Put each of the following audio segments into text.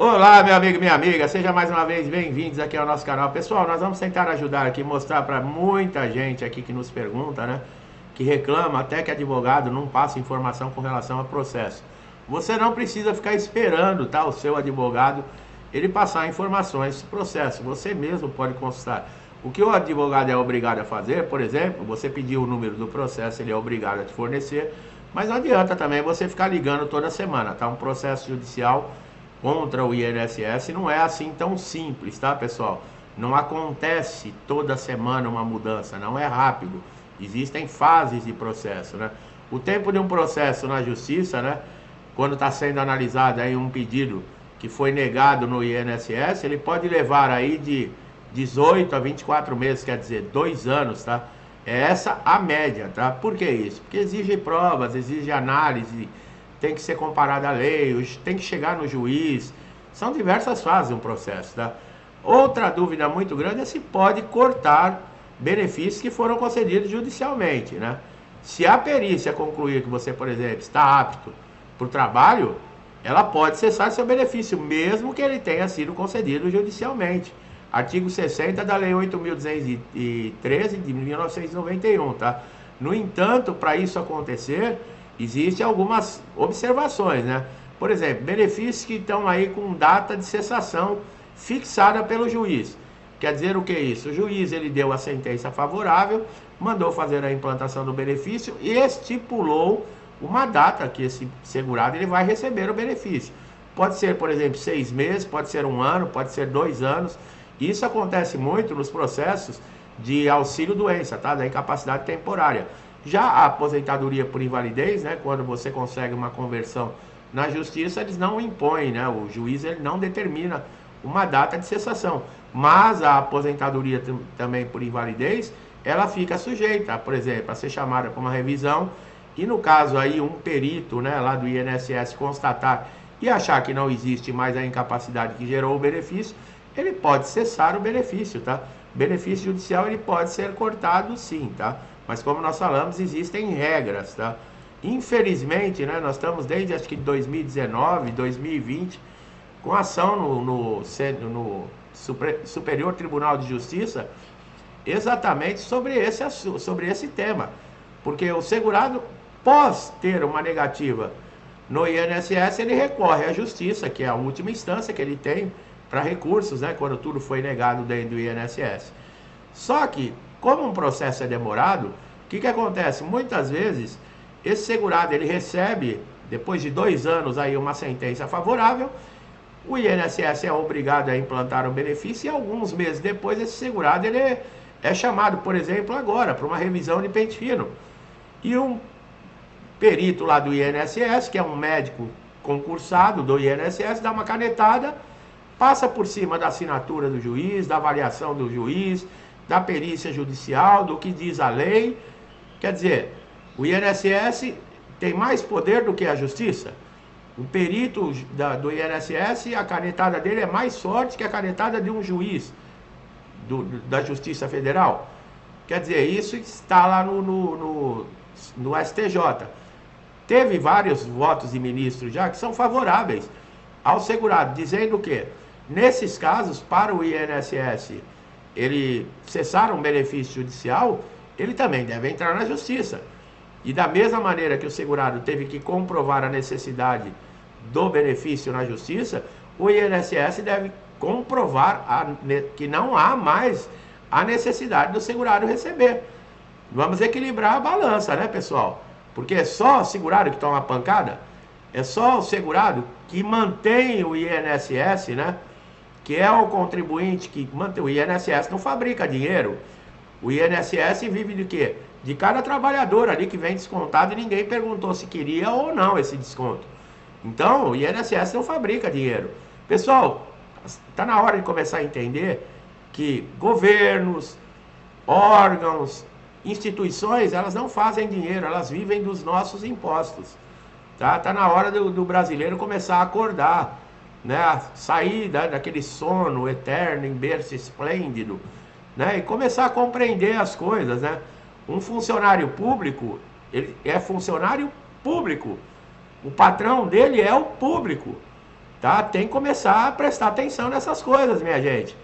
Olá, meu amigo e minha amiga, seja mais uma vez bem-vindos aqui ao nosso canal. Pessoal, nós vamos tentar ajudar aqui, mostrar para muita gente aqui que nos pergunta, né? Que reclama até que advogado não passa informação com relação ao processo. Você não precisa ficar esperando, tá? O seu advogado, ele passar informações do processo. Você mesmo pode consultar. O que o advogado é obrigado a fazer, por exemplo, você pedir o número do processo, ele é obrigado a te fornecer. Mas não adianta também você ficar ligando toda semana, tá? Um processo judicial contra o INSS não é assim tão simples, tá, pessoal? Não acontece toda semana uma mudança, não é rápido. Existem fases de processo, né? O tempo de um processo na justiça, né, quando está sendo analisado aí um pedido que foi negado no INSS, ele pode levar aí de 18 a 24 meses, quer dizer, 2 anos, tá? É essa a média, tá? Por que isso? Porque exige provas, exige análise, tem que ser comparada à lei, tem que chegar no juiz. São diversas fases de um processo, tá? Outra dúvida muito grande é se pode cortar benefícios que foram concedidos judicialmente, né? Se a perícia concluir que você, por exemplo, está apto para o trabalho, ela pode cessar seu benefício, mesmo que ele tenha sido concedido judicialmente. Artigo 60 da Lei 8.213 de 1991, tá? No entanto, para isso acontecer, existem algumas observações, né? Por exemplo, benefícios que estão aí com data de cessação fixada pelo juiz. Quer dizer o que é isso? O juiz, ele deu a sentença favorável, mandou fazer a implantação do benefício e estipulou uma data que esse segurado ele vai receber o benefício. Pode ser, por exemplo, 6 meses, pode ser 1 ano, pode ser 2 anos. Isso acontece muito nos processos de auxílio-doença, tá? Da incapacidade temporária. Já a aposentadoria por invalidez, né, quando você consegue uma conversão na justiça, eles não impõem, né, o juiz ele não determina uma data de cessação. Mas a aposentadoria também por invalidez, ela fica sujeita, por exemplo, a ser chamada para uma revisão e no caso aí um perito, né, lá do INSS constatar e achar que não existe mais a incapacidade que gerou o benefício, ele pode cessar o benefício, tá? Benefício judicial ele pode ser cortado sim, tá? Mas como nós falamos, existem regras, tá? Infelizmente, né, nós estamos desde acho que 2019, 2020, com ação no Superior Tribunal de Justiça, exatamente sobre esse tema. Porque o segurado, pós ter uma negativa no INSS, ele recorre à Justiça, que é a última instância que ele tem para recursos, né, quando tudo foi negado dentro do INSS. Só que, como um processo é demorado, o que acontece? Muitas vezes, esse segurado ele recebe, depois de 2 anos, aí, uma sentença favorável, o INSS é obrigado a implantar o benefício e alguns meses depois esse segurado ele é chamado, por exemplo, agora, para uma revisão de pente fino. E um perito lá do INSS, que é um médico concursado do INSS, dá uma canetada, passa por cima da assinatura do juiz, da avaliação do juiz, da perícia judicial, do que diz a lei. Quer dizer, o INSS tem mais poder do que a justiça. O perito do INSS, a canetada dele é mais forte que a canetada de um juiz da Justiça Federal. Quer dizer, isso está lá no STJ. Teve vários votos de ministros já que são favoráveis ao segurado, dizendo que, nesses casos, para o INSS, ele cessar um benefício judicial, ele também deve entrar na justiça. E da mesma maneira que o segurado teve que comprovar a necessidade do benefício na justiça, o INSS deve comprovar que não há mais a necessidade do segurado receber. Vamos equilibrar a balança, né, pessoal? Porque é só o segurado que toma pancada, é só o segurado que mantém o INSS, né? Que é o contribuinte que mantém. O INSS não fabrica dinheiro. O INSS vive de quê? De cada trabalhador ali que vem descontado e ninguém perguntou se queria ou não esse desconto. Então, o INSS não fabrica dinheiro. Pessoal, está na hora de começar a entender que governos, órgãos, instituições, elas não fazem dinheiro, elas vivem dos nossos impostos. Tá na hora do brasileiro começar a acordar, né? Sair daquele sono eterno, em berço esplêndido, né? E começar a compreender as coisas, né? Um funcionário público, ele é funcionário público. O patrão dele é o público. tá? Tem que começar a prestar atenção nessas coisas, minha gente.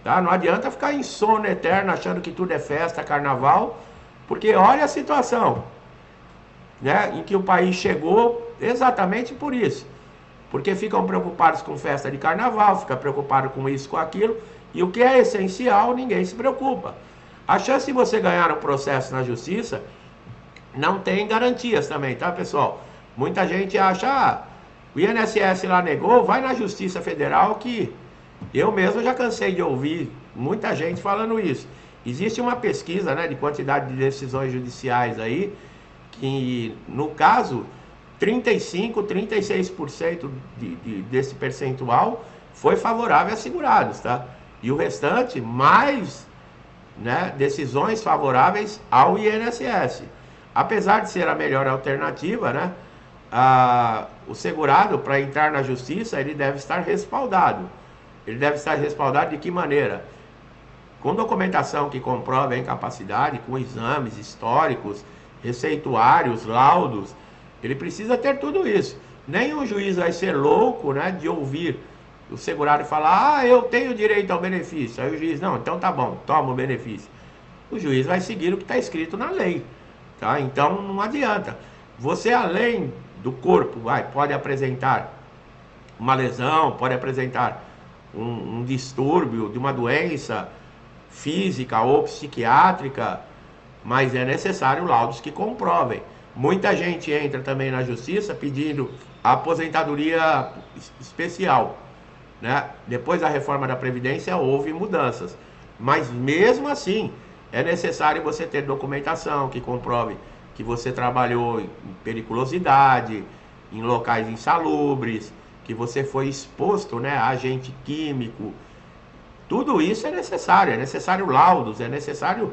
Tá? Não adianta ficar em sono eterno achando que tudo é festa, carnaval, porque olha a situação, né, em que o país chegou exatamente por isso. Porque ficam preocupados com festa de carnaval, ficam preocupados com isso, com aquilo, e o que é essencial, ninguém se preocupa. A chance de você ganhar um processo na justiça não tem garantias também, tá, pessoal? Muita gente acha, o INSS lá negou, vai na Justiça Federal, que eu mesmo já cansei de ouvir muita gente falando isso. Existe uma pesquisa, né, de quantidade de decisões judiciais aí, que no caso 35, 36% desse percentual foi favorável a segurados, tá? E o restante, mais, né, decisões favoráveis ao INSS. Apesar de ser a melhor alternativa, né, o segurado, para entrar na justiça, ele deve estar respaldado. Ele deve estar respaldado de que maneira? Com documentação que comprove a incapacidade, com exames históricos, receituários, laudos. Ele precisa ter tudo isso. Nenhum juiz vai ser louco, né, de ouvir o segurado falar, eu tenho direito ao benefício. Aí o juiz, não, então tá bom, toma o benefício. O juiz vai seguir o que está escrito na lei. Tá? Então não adianta. Você, além do corpo, pode apresentar uma lesão, pode apresentar um distúrbio de uma doença física ou psiquiátrica, mas é necessário laudos que comprovem. Muita gente entra também na justiça pedindo a aposentadoria especial, né? Depois da reforma da Previdência houve mudanças, mas mesmo assim é necessário você ter documentação que comprove que você trabalhou em periculosidade, em locais insalubres, que você foi exposto, né, a agente químico. Tudo isso é necessário laudos, é necessário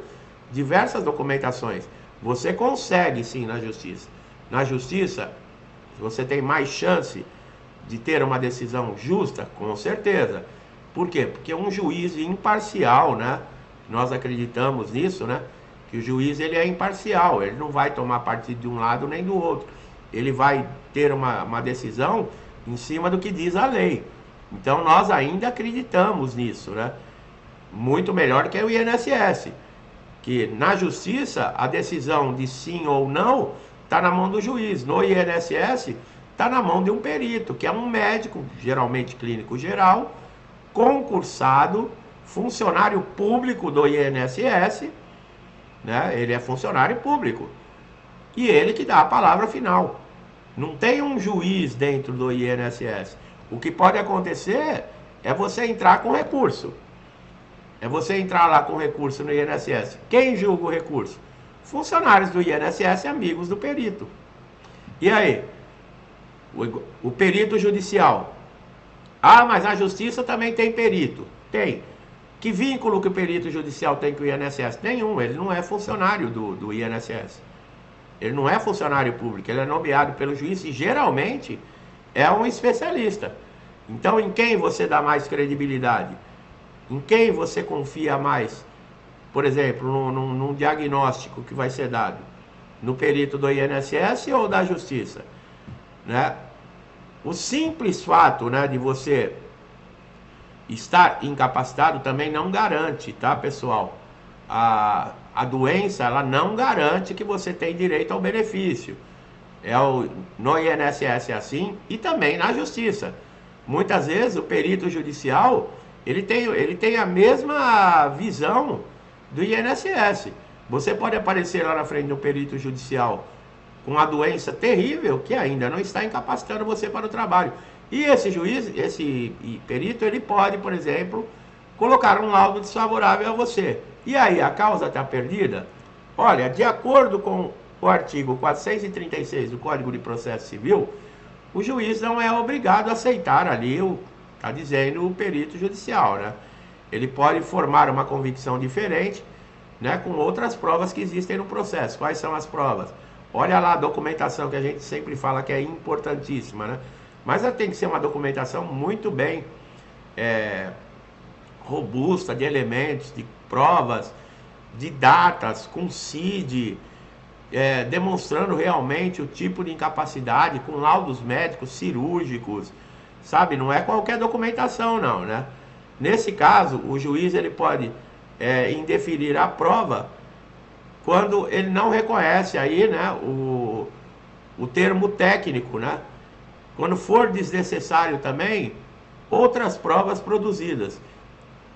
diversas documentações. Você consegue sim na justiça. Na justiça, você tem mais chance de ter uma decisão justa, com certeza. Por quê? Porque um juiz imparcial, né? Nós acreditamos nisso, né? Que o juiz ele é imparcial, ele não vai tomar partido de um lado nem do outro. Ele vai ter uma decisão em cima do que diz a lei. Então nós ainda acreditamos nisso, né? Muito melhor que o INSS, que na justiça a decisão de sim ou não está na mão do juiz. No INSS está na mão de um perito, que é um médico, geralmente clínico geral, concursado, funcionário público do INSS, né? Ele é funcionário público e ele que dá a palavra final. Não tem um juiz dentro do INSS. O que pode acontecer é você entrar com recurso. É você entrar lá com recurso no INSS. Quem julga o recurso? Funcionários do INSS, amigos do perito. E aí? O perito judicial. Ah, mas a justiça também tem perito. Tem. Que vínculo que o perito judicial tem com o INSS? Nenhum. Ele não é funcionário do INSS. Ele não é funcionário público. Ele é nomeado pelo juiz e geralmente é um especialista. Então, em quem você dá mais credibilidade? Em quem você confia mais? Por exemplo, num diagnóstico que vai ser dado? No perito do INSS ou da Justiça? Né? O simples fato, né, de você estar incapacitado também não garante, tá, pessoal? A doença, ela não garante que você tem direito ao benefício. No INSS é assim e também na Justiça. Muitas vezes o perito judicial ele tem a mesma visão do INSS. Você pode aparecer lá na frente do perito judicial com uma doença terrível que ainda não está incapacitando você para o trabalho. E esse juiz, esse perito, ele pode, por exemplo, colocar um laudo desfavorável a você. E aí, a causa está perdida? Olha, de acordo com o artigo 436 do Código de Processo Civil, o juiz não é obrigado a aceitar ali está dizendo o perito judicial, né? Ele pode formar uma convicção diferente, né, com outras provas que existem no processo. Quais são as provas? Olha lá a documentação que a gente sempre fala que é importantíssima, né? Mas ela tem que ser uma documentação muito bem robusta, de elementos, de provas, de datas, com CID, demonstrando realmente o tipo de incapacidade, com laudos médicos, cirúrgicos, sabe? Não é qualquer documentação não, né? Nesse caso, o juiz ele pode indeferir a prova quando ele não reconhece aí, né, o termo técnico, né? Quando for desnecessário também, outras provas produzidas.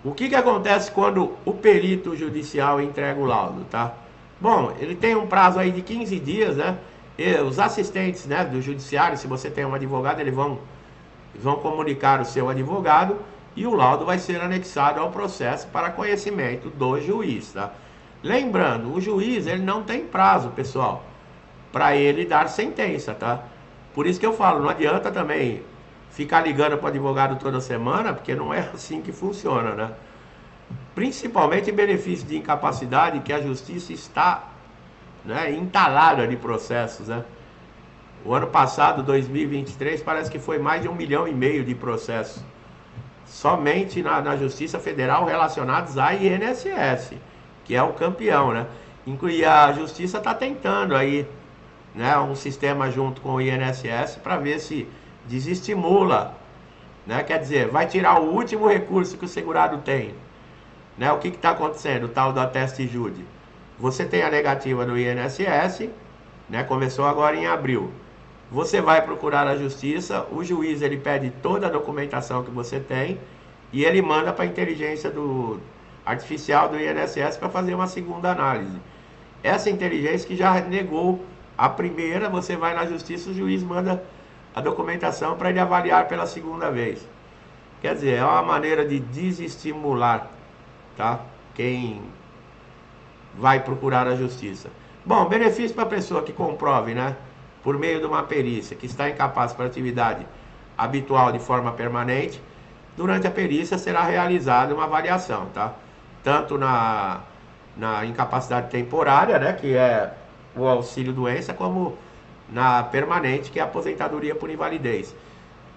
O que acontece quando o perito judicial entrega o laudo, tá? Bom, ele tem um prazo aí de 15 dias, né? E os assistentes, né, do judiciário, se você tem um advogado, eles vão comunicar o seu advogado e o laudo vai ser anexado ao processo para conhecimento do juiz, tá? Lembrando, o juiz, ele não tem prazo, pessoal, para ele dar sentença, tá? Por isso que eu falo, não adianta também ficar ligando para o advogado toda semana, porque não é assim que funciona, né? Principalmente em benefício de incapacidade, que a justiça está, né, entalada de processos, né? O ano passado, 2023, parece que foi mais de 1,5 milhão de processos, somente na Justiça Federal relacionados à INSS, que é o campeão, né? E a Justiça está tentando aí, né, um sistema junto com o INSS para ver se desestimula, né? Quer dizer, vai tirar o último recurso que o segurado tem, né? O que está acontecendo? O tal do ateste júri. Você tem a negativa do INSS, né? Começou agora em abril. Você vai procurar a justiça, o juiz ele pede toda a documentação que você tem e ele manda para a inteligência artificial do INSS para fazer uma segunda análise. Essa inteligência que já negou a primeira, você vai na justiça, o juiz manda a documentação para ele avaliar pela segunda vez. Quer dizer, é uma maneira de desestimular, tá, quem vai procurar a justiça. Bom, benefício para a pessoa que comprove, né, por meio de uma perícia, que está incapaz para atividade habitual de forma permanente, durante a perícia será realizada uma avaliação, tá? Tanto na incapacidade temporária, né, que é o auxílio-doença, como na permanente, que é a aposentadoria por invalidez.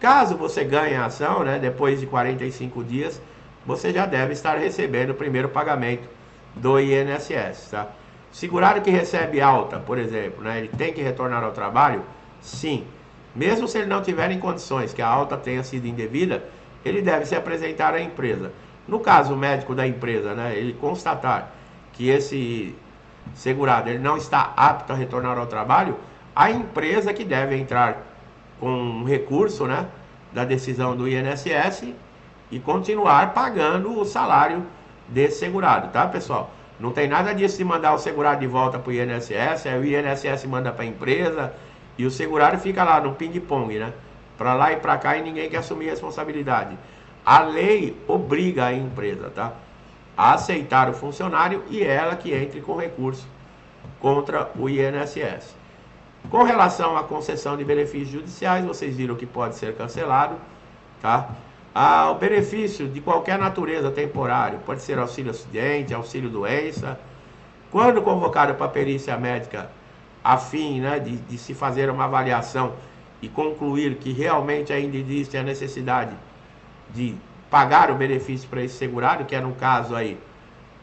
Caso você ganhe a ação, né, depois de 45 dias, você já deve estar recebendo o primeiro pagamento do INSS, tá? Segurado que recebe alta, por exemplo, né, ele tem que retornar ao trabalho? Sim. Mesmo se ele não tiver em condições, que a alta tenha sido indevida, ele deve se apresentar à empresa. No caso, o médico da empresa, né, ele constatar que esse segurado ele não está apto a retornar ao trabalho, a empresa que deve entrar com um recurso, né, da decisão do INSS e continuar pagando o salário desse segurado, tá, pessoal? Não tem nada disso de mandar o segurado de volta para o INSS, aí o INSS manda para a empresa e o segurado fica lá no ping-pong, né? Para lá e para cá e ninguém quer assumir responsabilidade. A lei obriga a empresa, tá, a aceitar o funcionário e ela que entre com recurso contra o INSS. Com relação à concessão de benefícios judiciais, vocês viram que pode ser cancelado, tá? O benefício de qualquer natureza temporário, pode ser auxílio acidente, auxílio doença. Quando convocado para a perícia médica, a fim, né, de se fazer uma avaliação e concluir que realmente ainda existe a necessidade de pagar o benefício para esse segurado, que é no caso aí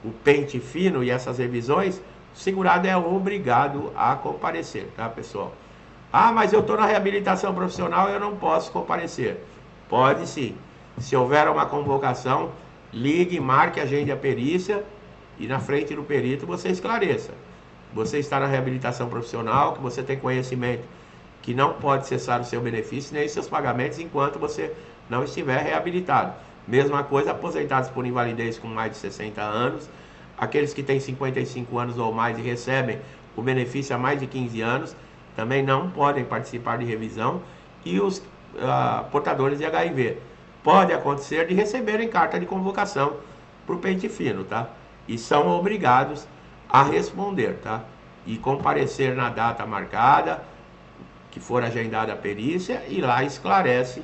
o pente fino e essas revisões, o segurado é obrigado a comparecer, tá, pessoal? Mas eu estou na reabilitação profissional e eu não posso comparecer. Pode sim. Se houver uma convocação, ligue, marque, agende a perícia e na frente do perito você esclareça. Você está na reabilitação profissional, que você tem conhecimento que não pode cessar o seu benefício nem seus pagamentos enquanto você não estiver reabilitado. Mesma coisa, aposentados por invalidez com mais de 60 anos, aqueles que têm 55 anos ou mais e recebem o benefício há mais de 15 anos, também não podem participar de revisão, e os portadores de HIV. Pode acontecer de receberem carta de convocação para o pente fino, tá? E são obrigados a responder, tá? E comparecer na data marcada, que for agendada a perícia, e lá esclarece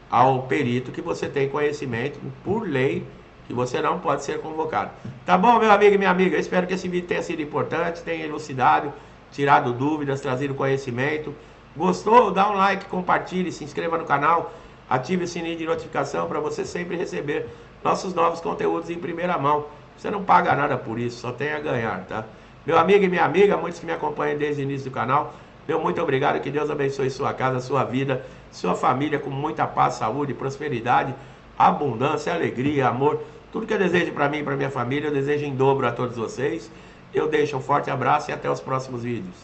ao perito que você tem conhecimento, por lei, que você não pode ser convocado. Tá bom, meu amigo e minha amiga? Eu espero que esse vídeo tenha sido importante, tenha elucidado, tirado dúvidas, trazido conhecimento. Gostou? Dá um like, compartilhe, se inscreva no canal, ative o sininho de notificação para você sempre receber nossos novos conteúdos em primeira mão. Você não paga nada por isso, só tem a ganhar, tá? Meu amigo e minha amiga, muitos que me acompanham desde o início do canal, meu muito obrigado, que Deus abençoe sua casa, sua vida sua família com muita paz, saúde, prosperidade, abundância, alegria, amor. Tudo que eu desejo para mim e para minha família, eu desejo em dobro a todos vocês. Eu deixo um forte abraço e até os próximos vídeos.